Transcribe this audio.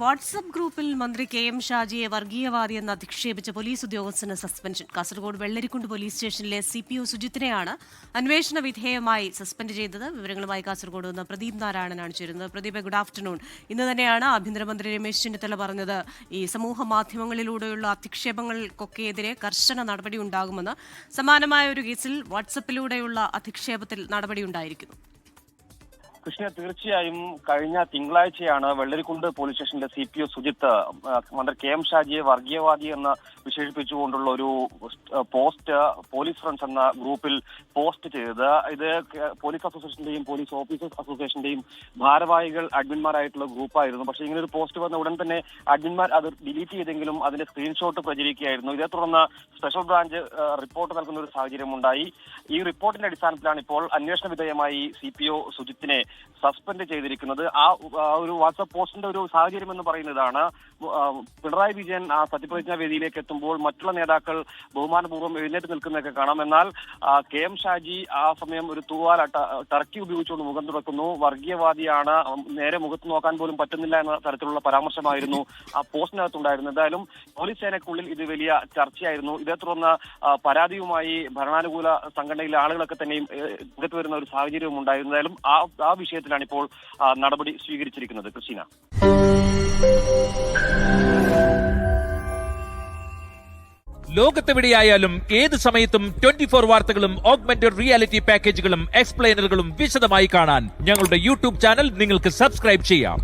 WhatsApp ഗ്രൂപ്പിൽ മന്ത്രി K M ഷാജിയെ വർഗീയവാദിയെന്ന് അധിക്ഷേപിച്ച police ഉദ്യോഗസ്ഥന് സസ്പെൻഷൻ. കാസർഗോഡ് വെള്ളരിക്കുണ്ട് പോലീസ് സ്റ്റേഷനിലെ CPO സുജിത്തിനെയാണ് അന്വേഷണ വിധേയമായി സസ്പെൻഡ് ചെയ്തത്. വിവരങ്ങളുമായി കാസർഗോഡ് നിന്ന് പ്രദീപ് നാരായണനാണ് ചേരുന്നത്. Pradeep, good afternoon. ഇന്ന് തന്നെയാണ് ആഭ്യന്തരമന്ത്രി രമേശ് ചെന്നിത്തല പറഞ്ഞത് ഈ സമൂഹ മാധ്യമങ്ങളിലൂടെയുള്ള അധിക്ഷേപങ്ങൾക്കൊക്കെ എതിരെ കർശന നടപടി ഉണ്ടാകുമെന്ന്. സമാനമായ ഒരു കേസിൽ വാട്സപ്പിലൂടെയുള്ള അധിക്ഷേപത്തിൽ നടപടിയുണ്ടായിരിക്കുന്നു. കൃഷ്ണ, തീർച്ചയായും കഴിഞ്ഞ തിങ്കളാഴ്ചയാണ് വെള്ളരിക്കുണ്ട് പോലീസ് സ്റ്റേഷനിലെ CPO സുജിത്ത് മന്ത്രി കെ എം ഷാജിയെ വർഗീയവാദി എന്ന് വിശേഷിപ്പിച്ചുകൊണ്ടുള്ള ഒരു പോസ്റ്റ് പോലീസ് ഫ്രണ്ട്സ് എന്ന ഗ്രൂപ്പിൽ പോസ്റ്റ് ചെയ്തത്. ഇത് പോലീസ് അസോസിയേഷന്റെയും പോലീസ് ഓഫീസേഴ്സ് അസോസിയേഷന്റെയും ഭാരവാഹികൾ അഡ്മിന്മാരായിട്ടുള്ള ഗ്രൂപ്പായിരുന്നു. പക്ഷേ ഇങ്ങനെ ഒരു പോസ്റ്റ് വന്ന ഉടൻ തന്നെ അഡ്മിന്മാർ അത് ഡിലീറ്റ് ചെയ്തെങ്കിലും അതിന്റെ സ്ക്രീൻഷോട്ട് പ്രചരിക്കുകയായിരുന്നു. ഇതേ തുടർന്ന് സ്പെഷ്യൽ ബ്രാഞ്ച് റിപ്പോർട്ട് നൽകുന്ന ഒരു സാഹചര്യമുണ്ടായി. ഈ റിപ്പോർട്ടിന്റെ അടിസ്ഥാനത്തിലാണ് ഇപ്പോൾ അന്വേഷണ വിധേയമായി CPO സുജിത്തിനെ സസ്പെൻഡ് ചെയ്തിരിക്കുന്നത്. ആ ഒരു വാട്സ്ആപ്പ് പോസ്റ്റിന്റെ ഒരു സാഹചര്യം എന്ന് പറയുന്നതാണ്, പിണറായി വിജയൻ ആ സത്യപ്രതിജ്ഞാ വേദിയിലേക്ക് എത്തുമ്പോൾ മറ്റുള്ള നേതാക്കൾ ബഹുമാനപൂർവ്വം എഴുന്നേറ്റ് നിൽക്കുന്നതൊക്കെ കാണാം. എന്നാൽ കെ എം ഷാജി ആ സമയം ഒരു തൂവാല ടർക്കി ഉപയോഗിച്ചുകൊണ്ട് മുഖം തുറക്കുന്നു. വർഗീയവാദിയാണ്, നേരെ മുഖത്ത് നോക്കാൻ പോലും പറ്റുന്നില്ല എന്ന തരത്തിലുള്ള പരാമർശമായിരുന്നു ആ പോസ്റ്റിനകത്തുണ്ടായിരുന്നത്. എന്തായാലും പോലീസ് സേനയ്ക്കുള്ളിൽ ഇത് വലിയ ചർച്ചയായിരുന്നു. ഇതേ തുടർന്ന് പരാതിയുമായി ഭരണാനുകൂല സംഘടനയിലെ ആളുകളൊക്കെ തന്നെയും രംഗത്ത് വരുന്ന ഒരു സാഹചര്യവും ഉണ്ടായിരുന്നു. എന്തായാലും ആ വിഷയത്തിലാണ് ഇപ്പോൾ നടപടി സ്വീകരിച്ചിരിക്കുന്നത്. ക്രിസ്റ്റീന, ലോകത്തെവിടെയായാലും ഏത് സമയത്തും 24 വാർത്തകളും ഓഗ്മെന്റഡ് റിയാലിറ്റി പാക്കേജുകളും എക്സ്പ്ലെയിനറുകളും വിശദമായി കാണാൻ ഞങ്ങളുടെ YouTube ചാനൽ നിങ്ങൾക്ക് സബ്സ്ക്രൈബ് ചെയ്യാം.